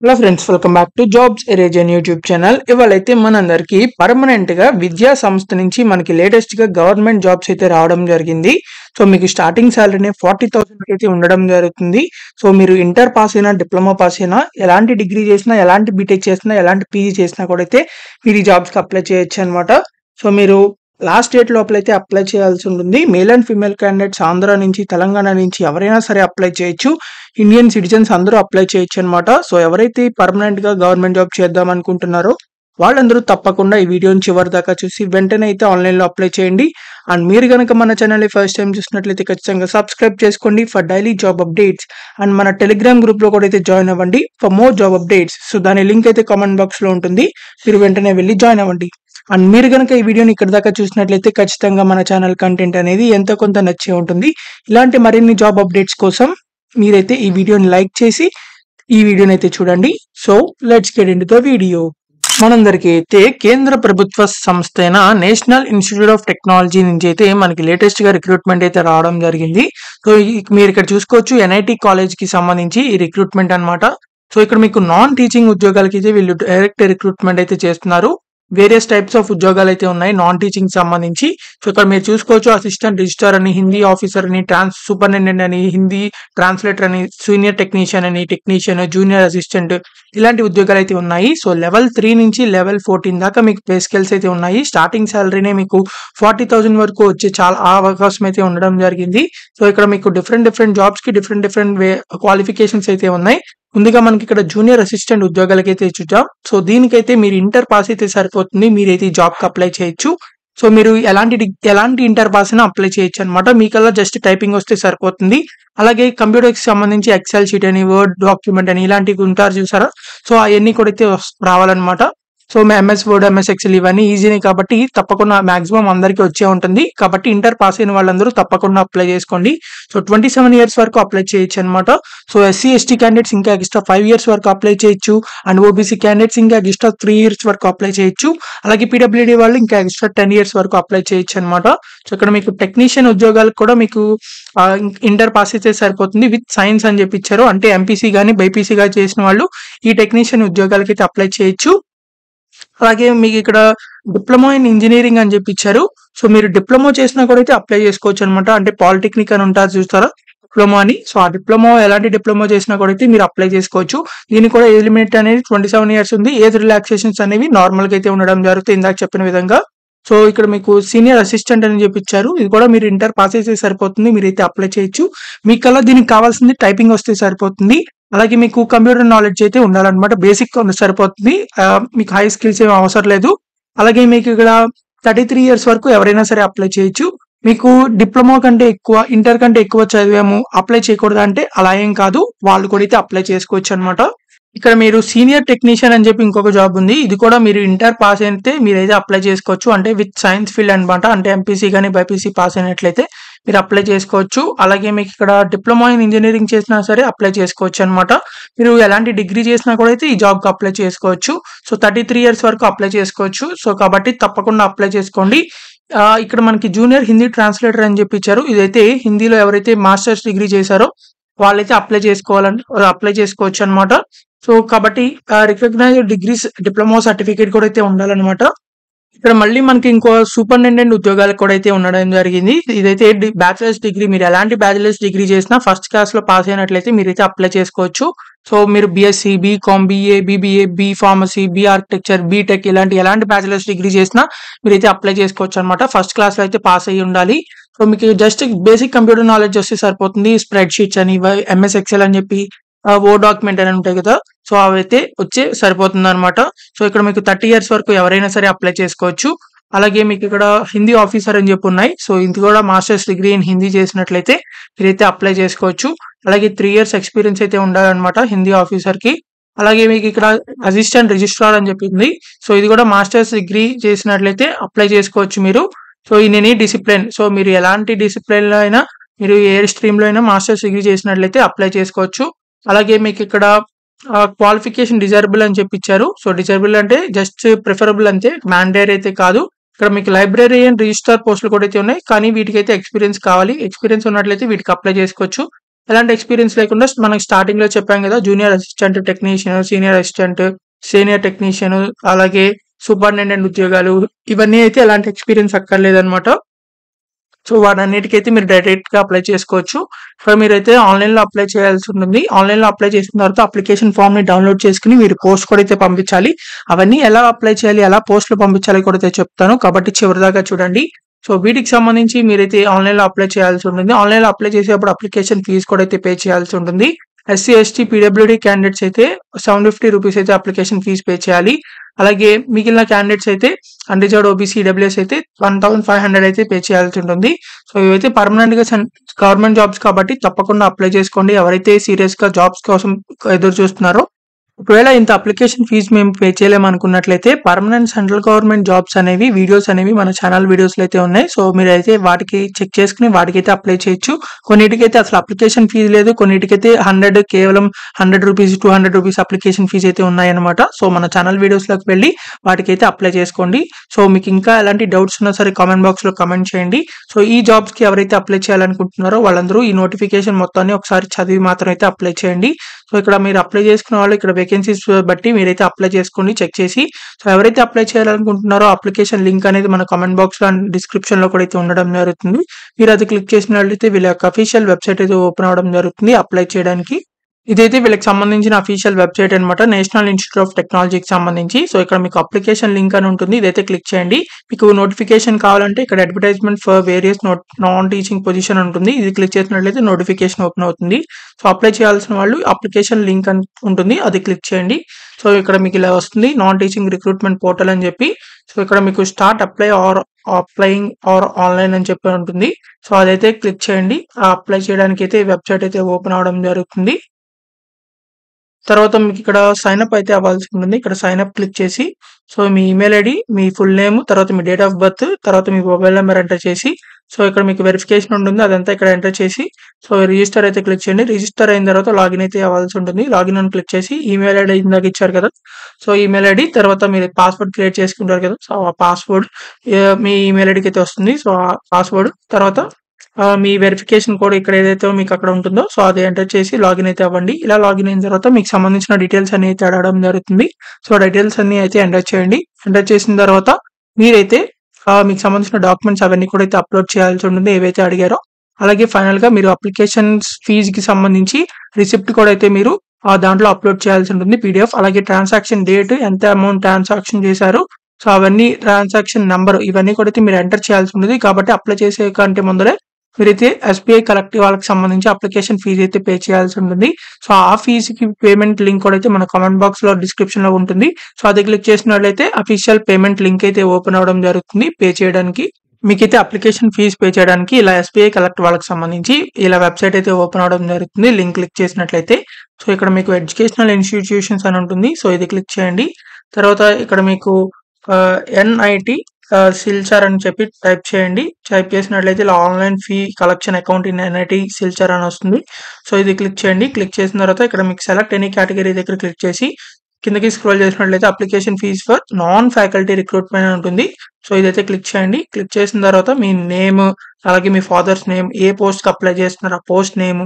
Hello friends, welcome back to jobs ఎరేజన్ YouTube channel. ఇవాళైతే మనందరికి పర్మనెంట్ గా విద్యా సంస్థ నుంచి మనకి లేటెస్ట్ గా గవర్నమెంట్ జాబ్స్ అయితే రావడం జరిగింది. సో మీకు స్టార్టింగ్ సాలరీనే 40,000 అయితే ఉండడం జరుగుతుంది. సో మీరు ఇంటర్ పాస్ అయినా, డిప్లొమా పాస్ అయినా, ఎలాంటి డిగ్రీ చేసినా, ఎలాంటి బీటెక్ చేసినా, ఎలాంటి పీజీ చేసినా కూడా అయితే మీరు ఈ జాబ్స్ కి అప్లై చేయొచ్చు అనమాట. సో మీరు లాస్ట్ డేట్ లోపల అయితే అప్లై చేయాల్సి ఉంటుంది. Male and female candidates Andhra నుంచి, తెలంగాణ నుంచి ఎవరైనా సరే అప్లై చేయొచ్చు. ఇండియన్ సిటిజన్స్ అందరూ అప్లై చేయొచ్చు అనమాట. సో ఎవరైతే పర్మనెంట్ గా గవర్నమెంట్ జాబ్ చేద్దాం అనుకుంటున్నారో వాళ్ళందరూ తప్పకుండా ఈ వీడియోని చివరి దాకా చూసి వెంటనే అయితే ఆన్లైన్ లో అప్లై చేయండి. అండ్ మీరు కనుక మన ఛానల్ ఫస్ట్ టైం చూసినట్లయితే ఖచ్చితంగా సబ్స్క్రైబ్ చేసుకోండి for daily job updates. And మన టెలిగ్రామ్ గ్రూప్ లో కూడా అయితే జాయిన్ అవ్వండి for more job updates. So దాని లింక్ అయితే కామెంట్ బాక్స్ లో ఉంటుంది, మీరు వెంటనే వెళ్ళి జాయిన్ అవ్వండి. అండ్ మీరు కనుక ఈ వీడియోని ఇక్కడ దాకా చూసినట్లయితే ఖచ్చితంగా మన ఛానల్ కంటెంట్ అనేది ఎంతో కొంత నచ్చే ఉంటుంది. ఇలాంటి మరిన్ని జాబ్ అప్డేట్స్ కోసం మీరైతే ఈ వీడియోని లైక్ చేసి ఈ వీడియోని అయితే చూడండి. So let's get into the video. మనందరికీ అయితే కేంద్ర ప్రభుత్వ సంస్థ అయిన నేషనల్ ఇన్స్టిట్యూట్ ఆఫ్ టెక్నాలజీ నుంచి అయితే మనకి లేటెస్ట్ గా రిక్రూట్మెంట్ అయితే రావడం జరిగింది. సో మీరు ఇక్కడ చూసుకోవచ్చు, ఎన్ఐటి కాలేజ్ కి సంబంధించి ఈ రిక్రూట్మెంట్ అన్నమాట. సో ఇక్కడ మీకు నాన్ టీచింగ్ ఉద్యోగాలకి అయితే వీళ్ళు డైరెక్ట్ రిక్రూట్మెంట్ అయితే చేస్తున్నారు. వేరియస్ టైప్స్ ఆఫ్ ఉద్యోగాలు అయితే ఉన్నాయి నాన్ టీచింగ్ సంబంధించి. సో ఇక్కడ మీరు చూసుకోవచ్చు, అసిస్టెంట్ రిజిస్ట్రార్ అని, హిందీ ఆఫీసర్ అని, సూపరింటెండెంట్ అని, హిందీ ట్రాన్స్లేటర్ అని, సీనియర్ టెక్నీషియన్ అని, టెక్నీషియన్, జూనియర్ అసిస్టెంట్, ఇలాంటి ఉద్యోగాలు అయితే ఉన్నాయి. సో లెవెల్ 3 నుంచి లెవెల్ 14 దాకా మీకు పే స్కేల్స్ అయితే ఉన్నాయి. స్టార్టింగ్ సాలరీనే మీకు 40,000 వరకు వచ్చే చాలా అవకాశం అయితే ఉండడం జరిగింది. సో ఇక్కడ మీకు డిఫరెంట్ జాబ్స్ కి డిఫరెంట్ క్వాలిఫికేషన్స్ అయితే ఉన్నాయి. ముందుగా మనకి ఇక్కడ జూనియర్ అసిస్టెంట్ ఉద్యోగాలకి అయితే చూద్దాం. సో దీనికైతే మీరు ఇంటర్ పాస్ అయితే సరిపోతుంది, మీరైతే ఈ జాబ్ కి అప్లై చేయొచ్చు. సో మీరు ఎలాంటి ఇంటర్ పాస్ అయినా అప్లై చేయొచ్చు అనమాట. మీకల్లా జస్ట్ టైపింగ్ వస్తే సరిపోతుంది. అలాగే కంప్యూటర్ కి సంబంధించి ఎక్సెల్ షీట్ అని, వర్డ్ డాక్యుమెంట్ అని, ఇలాంటివి ఉంటారు చూసారా. సో అవన్నీ కూడా అయితే రావాలన్నమాట. So MS word, MS Excel ఇవన్నీ ఈజీనే కాబట్టి తప్పకుండా మాక్సిమం అందరికీ వచ్చే ఉంటుంది. కాబట్టి ఇంటర్ పాస్ అయిన వాళ్ళందరూ తప్పకుండా అప్లై చేసుకోండి. సో 27 ఇయర్స్ వరకు అప్లై చేయొచ్చు అనమాట. సో ఎస్సీ ఎస్టీ క్యాండిడేట్స్ ఇంకా ఎక్స్ట్రా 5 ఇయర్స్ వరకు అప్లై చేయొచ్చు. అండ్ ఓబీసీ క్యాండిడేట్స్ ఇంకా ఎక్స్ట్రా 3 ఇయర్స్ వరకు అప్లై చేయొచ్చు. అలాగే పీడబ్ల్యూడీ వాళ్ళు ఇంకా ఎక్స్ట్రా 10 ఇయర్స్ వరకు అప్లై చేయొచ్చు అనమాట. సో ఇక్కడ మీకు టెక్నీషియన్ ఉద్యోగాలకు కూడా మీకు ఇంటర్ పాస్ అయితే సరిపోతుంది విత్ సైన్స్ అని చెప్పి ఇచ్చారు. అంటే ఎంపీసీ కానీ బైపీసీ కానీ చేసిన వాళ్ళు ఈ టెక్నీషియన్ ఉద్యోగాలకి అయితే అప్లై చేయొచ్చు. అలాగే మీకు ఇక్కడ డిప్లొమా ఇన్ ఇంజనీరింగ్ అని చెప్పి ఇచ్చారు. సో మీరు డిప్లొమా చేసినా కూడా అయితే అప్లై చేసుకోవచ్చు అనమాట. అంటే పాలిటెక్నిక్ అని ఉంటారు చూస్తారా, డిప్లొమా అని. సో ఆ డిప్లొమా ఎలాంటి డిప్లొమా చేసినా కూడా అయితే మీరు అప్లై చేసుకోవచ్చు. దీనికి కూడా ఏజ్ లిమిట్ అనేది 27 ఇయర్స్ ఉంది. ఏజ్ రిలాక్సేషన్స్ అనేవి నార్మల్ గా అయితే ఉండడం జరుగుతుంది ఇందాక చెప్పిన విధంగా. సో ఇక్కడ మీకు సీనియర్ అసిస్టెంట్ అని చెప్పించారు. ఇది కూడా మీరు ఇంటర్ పాస్ అయితే సరిపోతుంది, మీరైతే అప్లై చేయొచ్చు. మీకల్లా దీనికి కావాల్సింది టైపింగ్ వస్తే సరిపోతుంది. అలాగే మీకు కంప్యూటర్ నాలెడ్జ్ అయితే ఉండాలన్నమాట. బేసిక్ సరిపోతుంది, మీకు హై స్కిల్స్ ఏమి అవసరం లేదు. అలాగే మీకు ఇక్కడ 33 ఇయర్స్ వరకు ఎవరైనా సరే అప్లై చేయొచ్చు. మీకు డిప్లొమా కంటే ఎక్కువ, ఇంటర్ కంటే ఎక్కువ చదివాము, అప్లై చేయకూడదు అంటే అలా ఏం కాదు, వాళ్ళు కూడా అయితే అప్లై చేసుకోవచ్చు అనమాట. ఇక్కడ మీరు సీనియర్ టెక్నీషియన్ అని చెప్పి ఇంకొక జాబ్ ఉంది. ఇది కూడా మీరు ఇంటర్ పాస్ అయితే మీరైతే అప్లై చేసుకోవచ్చు. అంటే విత్ సైన్స్ ఫీల్డ్ అనమాట. అంటే ఎంపీసీ కానీ బైపీసీ పాస్ అయినట్లయితే మీరు అప్లై చేసుకోవచ్చు. అలాగే మీకు ఇక్కడ డిప్లొమా ఇన్ ఇంజనీరింగ్ చేసినా సరే అప్లై చేసుకోవచ్చు అనమాట. మీరు ఎలాంటి డిగ్రీ చేసినా కూడా అయితే ఈ జాబ్ కి అప్లై చేసుకోవచ్చు. సో 33 ఇయర్స్ వరకు అప్లై చేసుకోవచ్చు. సో కాబట్టి తప్పకుండా అప్లై చేసుకోండి. ఇక్కడ మనకి జూనియర్ హిందీ ట్రాన్స్లేటర్ అని చెప్పి ఇచ్చారు. ఇదైతే హిందీలో ఎవరైతే మాస్టర్స్ డిగ్రీ చేశారో వాళ్ళైతే అప్లై చేసుకోవచ్చు అనమాట. సో కాబట్టి రికగ్నైజ్డ్ డిగ్రీస్, డిప్లొమా సర్టిఫికేట్ కూడా అయితే ఉండాలన్నమాట. ఇక్కడ మళ్ళీ మనకి ఇంకో సూపరింటెండెంట్ ఉద్యోగాలకు కూడా అయితే ఉండడం జరిగింది. ఇదైతే బ్యాచిలర్స్ డిగ్రీ, మీరు ఎలాంటి బ్యాచిలర్స్ డిగ్రీ చేసినా ఫస్ట్ క్లాస్ లో పాస్ అయినట్లయితే మీరైతే అప్లై చేసుకోవచ్చు. సో మీరు BSc, BCom, BA, BBA, B pharmacy, B architecture, BTech ఎలాంటి బ్యాచిలర్స్ డిగ్రీ చేసినా మీరైతే అప్లై చేసుకోవచ్చు అనమాట. ఫస్ట్ క్లాస్ లో అయితే పాస్ అయ్యి ఉండాలి. సో మీకు జస్ట్ బేసిక్ కంప్యూటర్ నాలెడ్జ్ వస్తే సరిపోతుంది. స్ప్రెడ్ షీట్స్ అని, ఎంఎస్ ఎక్సెల్ అని చెప్పి, వర్డ్ డాక్యుమెంట్ అని ఉంటాయి కదా, సో అవైతే వచ్చే సరిపోతుంది అనమాట. సో ఇక్కడ మీకు 30 ఇయర్స్ వరకు ఎవరైనా సరే అప్లై చేసుకోవచ్చు. అలాగే మీకు ఇక్కడ హిందీ ఆఫీసర్ అని చెప్పి ఉన్నాయి. సో ఇది కూడా మాస్టర్స్ డిగ్రీ ఇన్ హిందీ చేసినట్లయితే మీరైతే అప్లై చేసుకోవచ్చు. అలాగే 3 ఇయర్స్ ఎక్స్పీరియన్స్ అయితే ఉండాలన్నమాట హిందీ ఆఫీసర్ కి. అలాగే మీకు ఇక్కడ అసిస్టెంట్ రిజిస్ట్రార్ అని చెప్పింది. సో ఇది కూడా మాస్టర్స్ డిగ్రీ చేసినట్లయితే అప్లై చేసుకోవచ్చు మీరు. So in any discipline, so మీరు ఎలాంటి డిసిప్లిన్ లో అయినా, మీరు ఏ స్ట్రీమ్ లో అయినా మాస్టర్స్ డిగ్రీ చేసినట్లయితే అప్లై చేసుకోవచ్చు. అలాగే మీకు ఇక్కడ క్వాలిఫికేషన్ డిజైరబుల్ అని చెప్పి ఇచ్చారు. సో డిజైరబుల్ అంటే జస్ట్ ప్రిఫరబుల్ అంతే, మ్యాండేటరీ అయితే కాదు. ఇక్కడ మీకు లైబ్రరీ అండ్ రిజిస్ట్రార్ పోస్టులు కూడా అయితే ఉన్నాయి, కానీ వీటికి అయితే ఎక్స్పీరియన్స్ కావాలి. ఎక్స్పీరియన్స్ ఉన్నట్లయితే వీటికి అప్లై చేసుకోవచ్చు. ఎలాంటి ఎక్స్పీరియన్స్ లేకుండా మనకి స్టార్టింగ్ లో చెప్పాం కదా, junior assistant technician, senior assistant, senior technician, అలాగే సూపరింటెండెంట్ ఉద్యోగాలు, ఇవన్నీ అయితే ఎలాంటి ఎక్స్పీరియన్స్ అక్కర్లేదన్నమాట. సో వాటన్నిటికైతే మీరు డైరెక్ట్ గా అప్లై చేసుకోవచ్చు. సో మీరైతే ఆన్లైన్ లో అప్లై చేయాల్సి ఉంటుంది. ఆన్లైన్ లో అప్లై చేసిన తర్వాత అప్లికేషన్ ఫామ్ ని డౌన్లోడ్ చేసుకుని మీరు పోస్ట్ కూడా అయితే పంపించాలి. అవన్నీ ఎలా అప్లై చేయాలి, ఎలా పోస్ట్ లో పంపించాలి కూడా అయితే చెప్తాను, కాబట్టి చివరిదాకా చూడండి. సో వీటికి సంబంధించి మీరైతే ఆన్లైన్ లో అప్లై చేయాల్సి ఉంటుంది. ఆన్లైన్ లో అప్లై చేసేటప్పుడు అప్లికేషన్ ఫీజు కూడా అయితే పే చేయాల్సి ఉంటుంది. ఎస్సీ, ఎస్టీ, పీడబ్ల్యూడీ క్యాండిడేట్స్ అయితే 750 రూపీస్ అయితే అప్లికేషన్ ఫీజు పే చేయాలి. అలాగే మిగిలిన క్యాండిడేట్స్ అయితే అన్రిజర్వ్డ్ ఓబీసీ, ఈడబ్ల్యూఎస్ అయితే 1500 అయితే పే చేయాల్సి ఉంటుంది. సో ఇవైతే పర్మనెంట్ గా గవర్నమెంట్ జాబ్స్ కాబట్టి తప్పకుండా అప్లై చేసుకోండి, ఎవరైతే సీరియస్ గా జాబ్స్ కోసం ఎదురు చూస్తున్నారో. ఒకవేళ ఇంత అప్లికేషన్ ఫీజు మేము పే చేయలేమనుకున్నట్లయితే పర్మనెంట్ సెంట్రల్ గవర్నమెంట్ జాబ్స్ అనేవి వీడియోస్ అనేవి మన ఛానల్ వీడియోస్ లో అయితే ఉన్నాయి. సో మీరైతే వాటికి చెక్ చేసుకుని వాటికైతే అప్లై చేయొచ్చు. కొన్నిటికైతే అసలు అప్లికేషన్ ఫీజు లేదు, కొన్నిటికైతే కేవలం 100 రూపీస్, 200 రూపీస్ అప్లికేషన్ ఫీజు అయితే ఉన్నాయన్నమాట. సో మన ఛానల్ వీడియోస్ లోకి వెళ్ళి వాటికైతే అప్లై చేసుకోండి. సో మీకు ఇంకా ఎలాంటి డౌట్స్ ఉన్నా సరే కామెంట్ బాక్స్ లో కామెంట్ చేయండి. సో ఈ జాబ్స్ కి ఎవరైతే అప్లై చేయాలనుకుంటున్నారో వాళ్ళందరూ ఈ నోటిఫికేషన్ మొత్తాన్ని ఒకసారి చదివి మాత్రం అయితే అప్లై చేయండి. సో ఇక్కడ మీరు అప్లై చేసుకున్న వాళ్ళు ఇక్కడ వేకెన్సీస్ బట్టి మీరైతే అప్లై చేసుకోండి చెక్ చేసి. సో ఎవరైతే అప్లై చేయాలనుకుంటున్నారో అప్లికేషన్ లింక్ అనేది మన కామెంట్ బాక్స్ లో అండ్ డిస్క్రిప్షన్ లో కూడా అయితే ఉండడం జరుగుతుంది. మీరు అది క్లిక్ చేసినట్లయితే వీళ్ళ యొక్క అఫీషియల్ వెబ్సైట్ అయితే ఓపెన్ అవడం జరుగుతుంది అప్లై చేయడానికి. ఇదైతే వీళ్ళకి సంబంధించిన అఫీషియల్ వెబ్సైట్ అనమాట, నేషనల్ ఇన్స్టిట్యూట్ ఆఫ్ టెక్నాలజీకి సంబంధించి. సో ఇక్కడ మీకు అప్లికేషన్ లింక్ అని ఉంటుంది, ఇదైతే క్లిక్ చేయండి. మీకు నోటిఫికేషన్ కావాలంటే ఇక్కడ advertisement for various non teaching position ఉంటుంది, ఇది క్లిక్ చేసినట్లయితే నోటిఫికేషన్ ఓపెన్ అవుతుంది. సో అప్లై చేయాల్సిన వాళ్ళు అప్లికేషన్ లింక్ అని ఉంటుంది, అది క్లిక్ చేయండి. సో ఇక్కడ మీకు ఇలా వస్తుంది నాన్ టీచింగ్ రిక్రూట్మెంట్ పోర్టల్ అని చెప్పి. సో ఇక్కడ మీకు start apply or applying or online అని చెప్పి ఉంటుంది. సో అదైతే క్లిక్ చేయండి. ఆ అప్లై చేయడానికి అయితే వెబ్సైట్ అయితే ఓపెన్ అవడం జరుగుతుంది. తర్వాత మీకు ఇక్కడ సైన్ అప్ అయితే అవ్వాల్సి ఉంటుంది. ఇక్కడ సైన్ అప్ క్లిక్ చేసి సో మీ ఈమెయిల్ ఐడి, మీ ఫుల్ నేమ్, తర్వాత మీ డేట్ ఆఫ్ బర్త్, తర్వాత మీ మొబైల్ నెంబర్ ఎంటర్ చేసి సో ఇక్కడ మీకు వెరిఫికేషన్ ఉంటుంది, అదంతా ఇక్కడ ఎంటర్ చేసి సో రిజిస్టర్ అయితే క్లిక్ చేయండి. రిజిస్టర్ అయిన తర్వాత లాగిన్ అయితే అవ్వాల్సి ఉంటుంది. లాగిన్ అని క్లిక్ చేసి ఈమెయిల్ ఐడి ఇందాక ఇచ్చారు కదా, సో ఈమెయిల్ ఐడి తర్వాత మీరు పాస్వర్డ్ క్రియేట్ చేసుకుంటారు కదా, సో ఆ పాస్వర్డ్ మీ ఈమెయిల్ ఐడికి అయితే వస్తుంది. సో ఆ పాస్వర్డ్ తర్వాత మీ వెరిఫికేషన్ కోడ్ ఇక్కడ ఏదైతే మీకు అక్కడ ఉంటుందో సో అది ఎంటర్ చేసి లాగిన్ అయితే అవ్వండి. ఇలా లాగిన్ అయిన తర్వాత మీకు సంబంధించిన డీటెయిల్స్ అన్ని అయితే అడగడం జరుగుతుంది. సో డీటెయిల్స్ అన్ని అయితే ఎంటర్ చేయండి. ఎంటర్ చేసిన తర్వాత మీరైతే మీకు సంబంధించిన డాక్యుమెంట్స్ అవన్నీ కూడా అయితే అప్లోడ్ చేయాల్సి ఉంటుంది ఏవైతే అడిగారో. అలాగే ఫైనల్ గా మీరు అప్లికేషన్ ఫీజుకి సంబంధించి రిసిప్ట్ కూడా అయితే మీరు దాంట్లో అప్లోడ్ చేయాల్సి ఉంటుంది పీడిఎఫ్. అలాగే ట్రాన్సాక్షన్ డేట్, ఎంత అమౌంట్ ట్రాన్సాక్షన్ చేశారు, సో అవన్నీ ట్రాన్సాక్షన్ నంబర్ ఇవన్నీ కూడా అయితే మీరు ఎంటర్ చేయాల్సి ఉంటుంది. కాబట్టి అప్లై చేసే కంటే ముందరే మీరైతే ఎస్బీఐ కలెక్టివ్ వాళ్ళకి సంబంధించి అప్లికేషన్ ఫీజు అయితే పే చేయాల్సి ఉంటుంది. సో ఆ ఫీజుకి పేమెంట్ లింక్ కూడా అయితే మన కామెంట్ బాక్స్ లో డిస్క్రిప్షన్ లో ఉంటుంది. సో అది క్లిక్ చేసినట్లయితే అఫీషియల్ పేమెంట్ లింక్ అయితే ఓపెన్ అవడం జరుగుతుంది పే చేయడానికి. మీకైతే అప్లికేషన్ ఫీజు పే చేయడానికి ఇలా ఎస్బీఐ కలెక్ట్ వాళ్ళకి సంబంధించి ఇలా వెబ్సైట్ అయితే ఓపెన్ అవడం జరుగుతుంది. లింక్ క్లిక్ చేసినట్లయితే సో ఇక్కడ మీకు ఎడ్యుకేషనల్ ఇన్స్టిట్యూషన్స్ అని ఉంటుంది, సో ఇది క్లిక్ చేయండి. తర్వాత ఇక్కడ మీకు ఎన్ఐటి సిల్చర్ అని చెప్పి టైప్ చేయండి. టైప్ చేసినట్లయితే ఇలా online fee collection account in NIT Silchar అని వస్తుంది. సో ఇది క్లిక్ చేయండి. క్లిక్ చేసిన తర్వాత ఇక్కడ మీకు సెలెక్ట్ ఎనీ కేటగిరీ దగ్గర క్లిక్ చేసి కిందకి స్క్రోల్ చేసినట్లయితే application fees for non faculty recruitment అని ఉంటుంది. సో ఇదైతే క్లిక్ చేయండి. క్లిక్ చేసిన తర్వాత మీ నేమ్, అలాగే మీ ఫాదర్స్ నేమ్, ఏ పోస్ట్ కి అప్లై చేస్తున్నారు ఆ post name,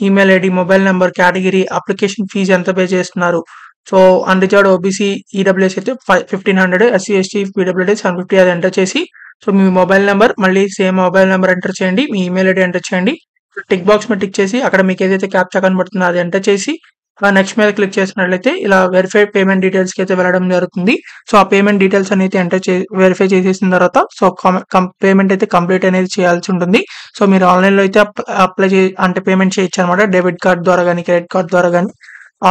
email ID, mobile number, category, application fee ఎంత పే చేస్తున్నారు. సో అన్రిజర్వ్డ్ ఓబీసీ, ఈడబ్ల్యూఎస్ అయితే 1500, ఎస్సీ ఎస్టీ పీడబ్ల్యూడీ 750 అది ఎంటర్ చేసి సో మీ మొబైల్ నెంబర్ మళ్ళీ సేమ్ మొబైల్ నెంబర్ ఎంటర్ చేయండి, మీ ఈమెయిల్ ఐడి ఎంటర్ చేయండి. టిక్ బాక్స్ మీద టిక్ చేసి అక్కడ మీకు ఏదైతే క్యాప్చా కనబడుతుందో అది ఎంటర్ చేసి నెక్స్ట్ మీద క్లిక్ చేసినట్లయితే ఇలా వెరిఫై పేమెంట్ డీటెయిల్స్ కి అయితే వెళ్ళడం జరుగుతుంది. సో ఆ పేమెంట్ డీటెయిల్స్ అనేది ఎంటర్ వెరిఫై చేసేసిన తర్వాత సో పేమెంట్ అయితే కంప్లీట్ అనేది చేయాల్సి ఉంటుంది. సో మీరు ఆన్లైన్ లో అయితే అప్లై అంటే పేమెంట్ చేయొచ్చు అనమాట, డెబిట్ కార్డ్ ద్వారా కానీ, క్రెడిట్ కార్డ్ ద్వారా కానీ,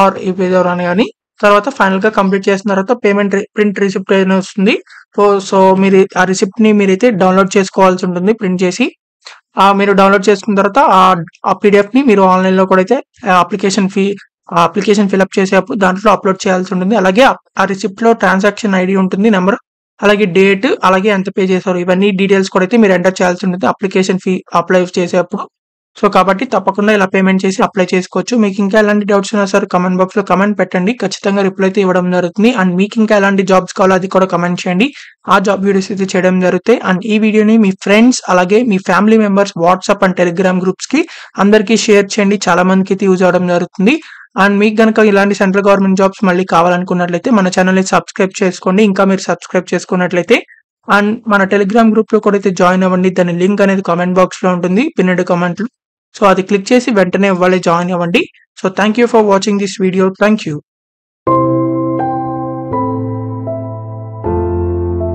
ఆర్ యూపీఐ ద్వారా కానీ. తర్వాత ఫైనల్ గా కంప్లీట్ చేసిన తర్వాత పేమెంట్ ప్రింట్ రిసిప్ట్ అనేది వస్తుంది. సో మీరు ఆ రిసిప్ట్ ని మీరైతే డౌన్లోడ్ చేసుకోవాల్సి ఉంటుంది ప్రింట్ చేసి. మీరు డౌన్లోడ్ చేసుకున్న తర్వాత ఆ పీడిఎఫ్ ని మీరు ఆన్లైన్ లో కూడా అయితే అప్లికేషన్ ఫిల్అప్ చేసేటప్పుడు దాంట్లో అప్లోడ్ చేయాల్సి ఉంటుంది. అలాగే ఆ రిసిప్ట్ లో ట్రాన్సాక్షన్ ఐడి ఉంటుంది, నెంబర్, అలాగే డేట్, అలాగే ఎంత పే చేశారు, ఇవన్నీ డీటెయిల్స్ కూడా అయితే మీరు ఎంటర్ చేయాల్సి ఉంటుంది అప్లికేషన్ ఫీ అప్లై చేసేటప్పుడు. సో కాబట్టి తప్పకుండా ఇలా పేమెంట్ చేసి అప్లై చేసుకోవచ్చు. మీకు ఇంకా ఎలాంటి డౌట్స్ ఉన్నా సరే కామెంట్ బాక్స్‌లో కామెంట్ పెట్టండి. ఖచ్చితంగా రిప్లై అయితే ఇవ్వడం జరుగుతుంది. అండ్ మీకు ఇంకా ఎలాంటి జాబ్స్ కావాలో అది కూడా కామెంట్ చేయండి. ఆ జాబ్ వీడియోస్ అయితే చేయడం జరుగుతాయి. అండ్ ఈ వీడియోని మీ ఫ్రెండ్స్ అలాగే మీ family members WhatsApp and Telegram గ్రూప్స్‌కి అందరికీ షేర్ చేయండి. చాలా మందికి అయితే యూజ్ అవ్వడం జరుగుతుంది. అండ్ మీకు గనుక ఇలాంటి సెంట్రల్ గవర్నమెంట్ జాబ్స్ మళ్ళీ కావాలనుకున్నట్లయితే మన ఛానల్‌ని సబ్స్క్రైబ్ చేసుకోండి. ఇంకా మీరు సబ్స్క్రైబ్ చేసుకున్నట్లయితే అండ్ మన టెలిగ్రామ్ గ్రూప్‌లో కూడా అయితే జాయిన్ అవ్వండి. దాని లింక్ అనేది కామెంట్ బాక్స్‌లో ఉంటుంది. పిన్నెడ్ కామెంట్‌లో. సో అది క్లిక్ చేసి వెంటనే జాయిన్ అవ్వండి. So thank you for watching this video. Thank you.